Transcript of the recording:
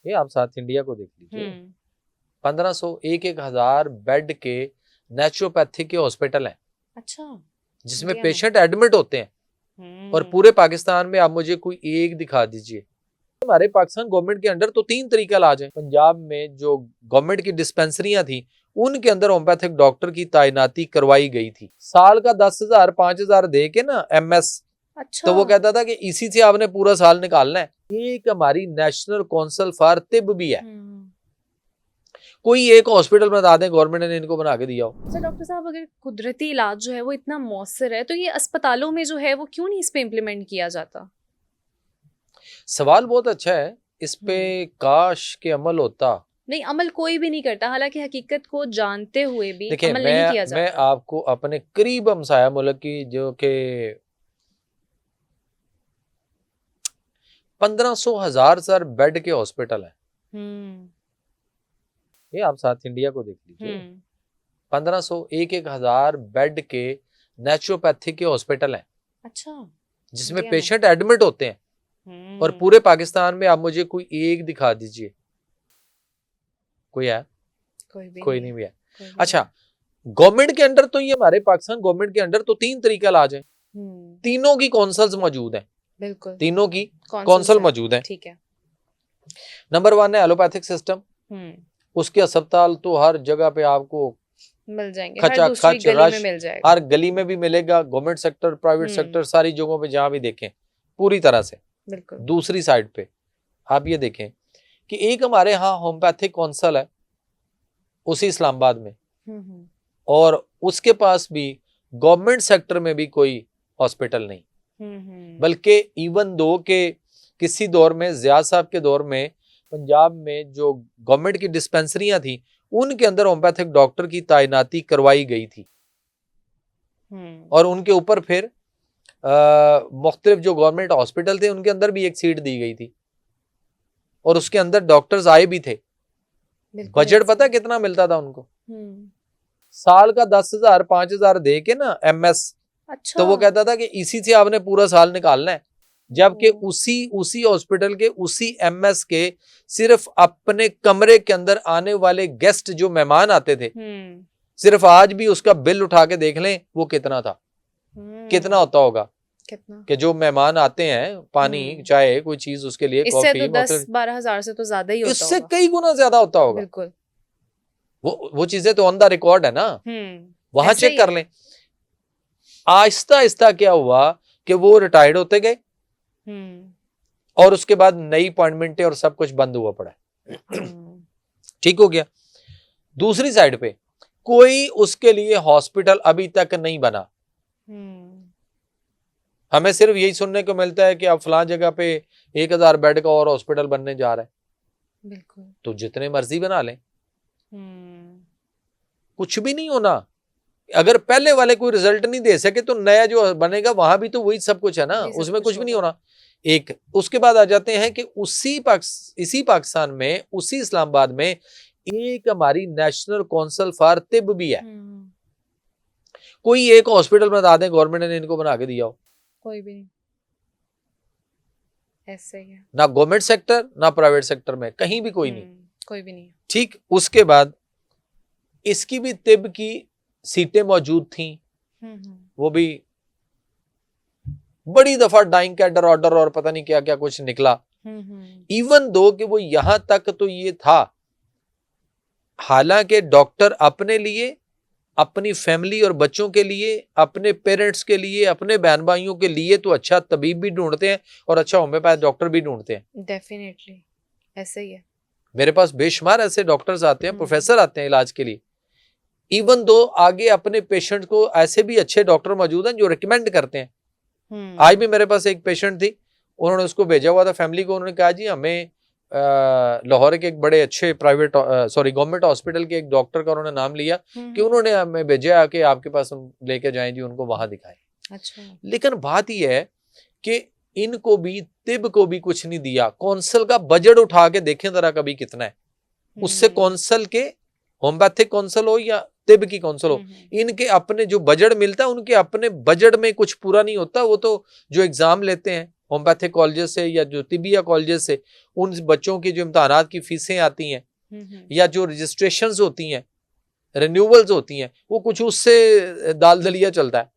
ये आप south India को देख लीजिए, 1500 एक हजार बेड के नेचुरोपैथी के हॉस्पिटल हैं। अच्छा, जिसमें पेशेंट एडमिट होते हैं। और पूरे पाकिस्तान में आप मुझे कोई एक दिखा दीजिए। हमारे पाकिस्तान गवर्नमेंट के अंडर तो 3 तरीका इलाज है। पंजाब में जो गवर्नमेंट की डिस्पेंसरियां थी उनके अंदर होम्योपैथिक डॉक्टर की तैनाती करवाई गई थी। साल का 10,000 5,000 दे के ना MS, अच्छा, तो वो कहता था कि इसी से आपने पूरा साल निकालना है। एक हमारी नेशनल काउंसिल फॉर तिब भी है। कोई एक हॉस्पिटल बता दें गवर्नमेंट ने इनको बना के दिया हो। सर डॉक्टर साहब, अगर कुदरती इलाज जो है वो इतना मौसर है तो ये अस्पतालों में जो है वो क्यों नहीं इस पे इम्प्लीमेंट किया जाता? सवाल बहुत अच्छा है, इस पे काश के अमल होता। नहीं, अमल कोई भी नहीं करता, हालांकि हकीकत को जानते हुए भी देखिए, अमल नहीं किया जाता। मैं आपको अपने करीब हमसाया मुल्क की जो कि 1500 बेड के हॉस्पिटल है। ये आप साउथ इंडिया को देख लीजिए, 1500 एक हजार बेड के नेचुरोपैथी के हॉस्पिटल हैं। अच्छा, जिसमें पेशेंट एडमिट होते हैं। और पूरे पाकिस्तान में आप मुझे कोई एक दिखा दीजिए। कोई है? कोई नहीं भी है। अच्छा, गवर्नमेंट के अंडर तो ये हमारे पाकिस्तान गवर्नमेंट के अंडर तो 3 तरीका इलाज है। तीनों की काउंसिल्स मौजूद हैं। बिल्कुल, तीनों की काउंसिल मौजूद है। ठीक है। नंबर 1 है एलोपैथिक सिस्टम। उसके अस्पताल तो हर जगह पे आपको मिल जाएंगे, खचा खच गली में मिल जाएगा। हर गली में भी मिलेगा। गवर्नमेंट सेक्टर, प्राइवेट सेक्टर, सारी जगहों पे जहां भी देखें पूरी तरह से। बिल्कुल। दूसरी साइड पे आप ये देखें कि एक हमारे यहाँ होम्योपैथिक काउंसिल है उसी इस्लामाबाद में, और उसके पास भी गवर्नमेंट सेक्टर में भी कोई हॉस्पिटल नहीं। बल्कि इवन दो के किसी दौर में ज़िया साहब के दौर में पंजाब में जो गवर्नमेंट की डिस्पेंसरियां थी उनके अंदर होम्योपैथिक डॉक्टर की तैनाती करवाई गई थी। और उनके ऊपर फिर मुख्तलिफ जो गवर्नमेंट हॉस्पिटल थे उनके अंदर भी एक सीट दी गई थी और उसके अंदर डॉक्टर्स आए भी थे। बजट पता कितना मिलता था उनको? साल का 10,000 5,000 दे के ना MS। अच्छा। तो वो कहता था कि इसी से आपने पूरा साल निकालना है। जबकि उसी हॉस्पिटल के उसी MS के सिर्फ अपने कमरे के अंदर आने वाले गेस्ट जो मेहमान आते थे, सिर्फ आज भी उसका बिल उठा के देख लें वो कितना था। कितना होता होगा? कितना? कि जो मेहमान आते हैं, पानी चाय कोई चीज उसके लिए, इससे तो 10-12 हजार से तो ज्यादा ही होता इससे कई गुना ज्यादा होता होगा। बिल्कुल। वो चीजें तो ऑन द रिकॉर्ड है ना, वहां चेक कर लें। आहिस्ता आहिस्ता क्या हुआ कि वो रिटायर्ड होते गए और उसके बाद नई अपॉइंटमेंटें और सब कुछ बंद हुआ पड़ा। ठीक हो गया। दूसरी साइड पे कोई उसके लिए हॉस्पिटल अभी तक नहीं बना। हमें सिर्फ यही सुनने को मिलता है कि अब फलां जगह पे 1,000 बेड का और हॉस्पिटल बनने जा रहा है। बिल्कुल। तो जितने मर्जी बना लें, कुछ भी नहीं होना। अगर पहले वाले कोई रिजल्ट नहीं दे सके तो नया जो बनेगा वहां भी तो वही सब कुछ है ना, उसमें कुछ भी नहीं होना। एक उसके बाद आ जाते हैं कि इसी पाकिस्तान में, उसी इस्लामाबाद में एक हमारी नेशनल काउंसिल फॉर तिब भी है। कोई एक हॉस्पिटल बता दें गवर्नमेंट ने इनको बना के दिया हो। कोई भी नहीं, ऐसे ही है। ना गवर्नमेंट सेक्टर ना प्राइवेट सेक्टर में, कहीं भी कोई नहीं, कोई भी नहीं। ठीक। उसके बाद इसकी भी तिब की सीटें मौजूद थी, वो भी बड़ी दफा डाइंग कैडर ऑर्डर और पता नहीं क्या क्या कुछ निकला। इवन दो कि वो यहां तक तो ये था, हालांकि डॉक्टर अपने लिए, अपनी फैमिली और बच्चों के लिए, अपने पेरेंट्स के लिए, अपने बहन भाइयों के लिए तो अच्छा तबीब भी ढूंढते हैं और अच्छा होम्योपैथ डॉक्टर भी ढूंढते हैं। डेफिनेटली ऐसे ही है। मेरे पास बेशुमार ऐसे डॉक्टर्स आते हैं, प्रोफेसर आते हैं इलाज के लिए। इवन दो आगे अपने पेशेंट को ऐसे भी अच्छे डॉक्टर मौजूद हैं जो रिकमेंड करते हैं। आज भी मेरे पास एक पेशेंट थी, उन्होंने उसको भेजा हुआ था फैमिली को, उन्होंने कहा जी हमें लाहौर के एक बड़े अच्छे गवर्नमेंट हॉस्पिटल के एक डॉक्टर का उन्होंने नाम लिया कि उन्होंने हमें भेजा कि आपके पास हम लेके जाएं जी, उनको वहां दिखाएं। अच्छा। लेकिन बात यह है कि इनको भी, तिब को भी कुछ नहीं दिया। कौंसल का बजट उठा के देखें जरा कभी कितना है। उससे कौंसल के, होम्योपैथिक कौंसल हो या तिब की कौंसल हो, इनके अपने जो बजट मिलता है उनके अपने बजट में कुछ पूरा नहीं होता। वो तो जो एग्जाम लेते हैं होम्योपैथिक कॉलेजेस से या जो तिबिया कॉलेजेस से उन बच्चों की जो इम्तहानात की फीसें आती हैं या जो रजिस्ट्रेशंस होती हैं, रिन्यूअल्स होती हैं, वो कुछ उससे दाल दलिया चलता है।